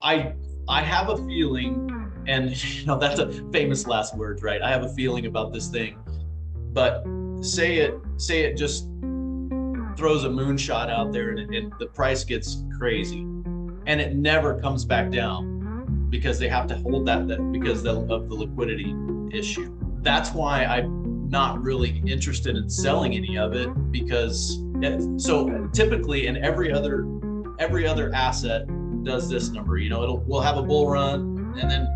I have a feeling, and that's a famous last words, right? I have a feeling about this thing, but say it just throws a moonshot out there and the price gets crazy and it never comes back down because they have to hold that because of the liquidity issue. That's why I'm not really interested in selling any of it, because so typically in every other asset does this number, we'll have a bull run and then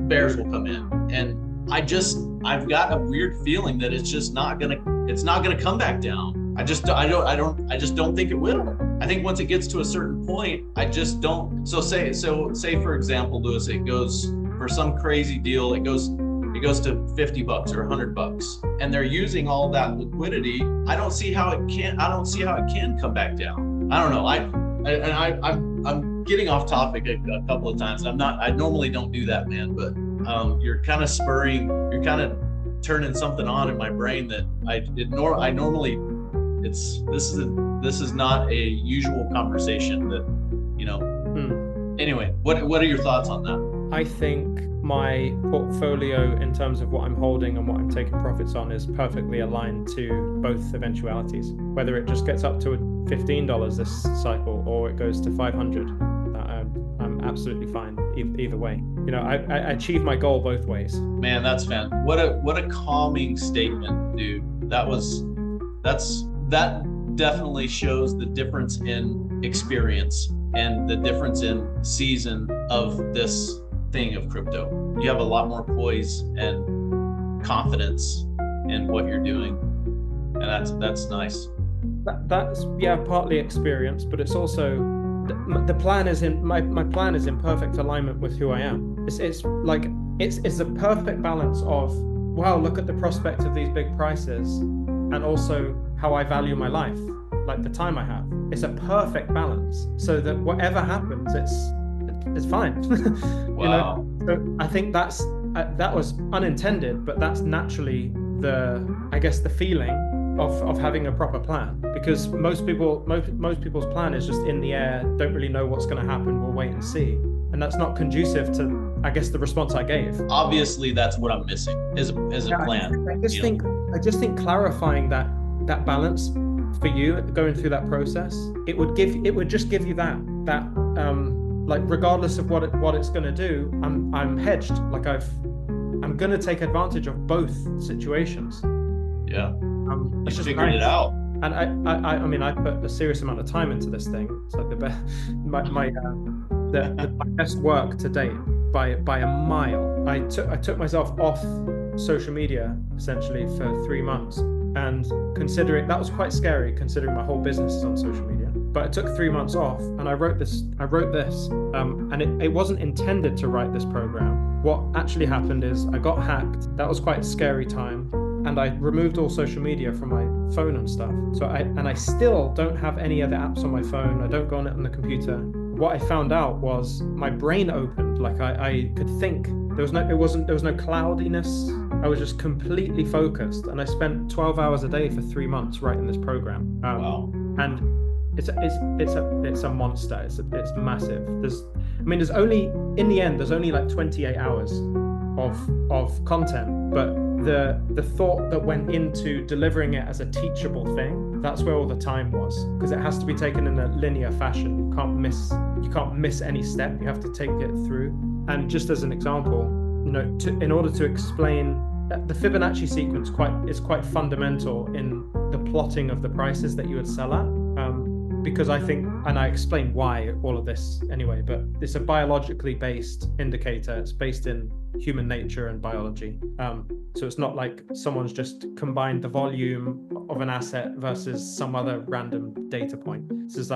bears will come in, and I've got a weird feeling that it's not gonna come back down. I just don't think it will. I think once it gets to a certain point, I just don't. So say for example, Lewis, it goes for some crazy deal, it goes to $50 or $100, and they're using all that liquidity. I don't see how it can come back down. I don't know. I'm getting off topic a couple of times. I normally don't do that, man, but you're kind of turning something on in my brain that I normally, this is not a usual conversation that, Anyway, what are your thoughts on that? I think my portfolio in terms of what I'm holding and what I'm taking profits on is perfectly aligned to both eventualities. Whether it just gets up to $15 this cycle or it goes to 500, I'm absolutely fine either way. I achieve my goal both ways. Man, that's fan. What a calming statement, dude. That definitely shows the difference in experience and the difference in season of this thing of crypto. You have a lot more poise and confidence in what you're doing, and that's nice. That's partly experience, but it's also the plan is in my plan is in perfect alignment with who I am. It's a perfect balance of, wow, look at the prospect of these big prices, and also how I value my life, like the time I have. It's a perfect balance, so that whatever happens, it's fine. Wow. So I think that was unintended, but that's naturally the feeling of having a proper plan, because most people's plan is just in the air, don't really know what's going to happen, we'll wait and see, and that's not conducive to, I guess, the response I gave. Obviously that's what I'm missing is a plan. I just think clarifying that balance for you, going through that process, it would just give you that regardless of what it's going to do, I'm hedged. I'm going to take advantage of both situations. Yeah. You figured it out. And I put a serious amount of time into this thing. It's like my best work to date by a mile. I took myself off social media essentially for 3 months, and considering that was quite scary, considering my whole business is on social media. But I took 3 months off, and I wrote this, and it wasn't intended to write this program. What actually happened is I got hacked. That was quite a scary time. And I removed all social media from my phone and stuff. So I still don't have any other apps on my phone. I don't go on it on the computer. What I found out was my brain opened. Like I could think. There was no cloudiness. I was just completely focused. And I spent 12 hours a day for 3 months writing this program. Wow. And it's a monster. It's massive. There's only, in the end, there's only like 28 hours of content, but the thought that went into delivering it as a teachable thing, that's where all the time was, because it has to be taken in a linear fashion. You can't miss any step. You have to take it through. And just as an example, in order to explain the Fibonacci sequence, is quite fundamental in the plotting of the prices that you would sell at. Because I think, and I explain why all of this anyway, but it's a biologically based indicator. It's based in human nature and biology. So it's not like someone's just combined the volume of an asset versus some other random data point. This is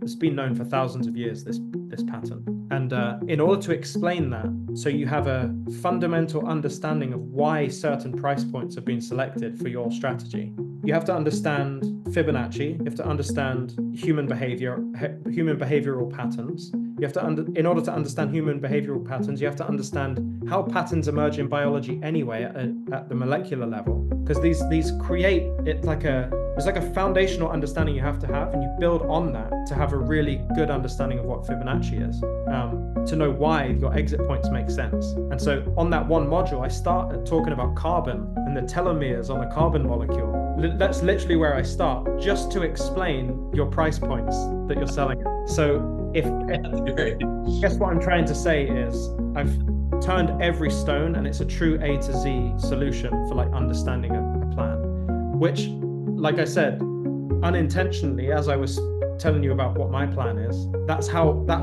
it's been known for thousands of years, this pattern. And in order to explain that, so you have a fundamental understanding of why certain price points have been selected for your strategy, you have to understand Fibonacci. You have to understand human behavioral patterns. You have to in order to understand human behavioral patterns, you have to understand how patterns emerge in biology anyway at the molecular level, because these create it like there's like a foundational understanding you have to have, and you build on that to have a really good understanding of what Fibonacci is, to know why your exit points make sense. And so on that one module, I start talking about carbon and the telomeres on a carbon molecule. That's literally where I start, just to explain your price points that you're selling at. So if guess what I'm trying to say is I've turned every stone, and it's a true A to Z solution for like understanding a plan, which, like I said, unintentionally, as I was telling you about what my plan is, that's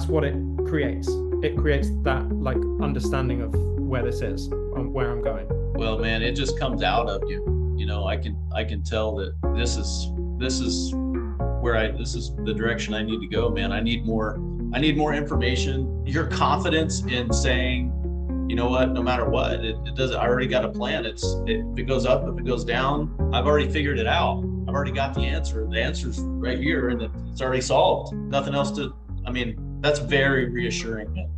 what it creates. It creates that like understanding of where this is and where I'm going. Well, man, it just comes out of you. You know, I can tell that this is the direction I need to go, man. I need more information. Your confidence in saying, you know what, no matter what, it does. I already got a plan. If it goes up, if it goes down, I've already figured it out. I've already got the answer. The answer's right here, and it's already solved. Nothing else to. I mean, that's very reassuring, man.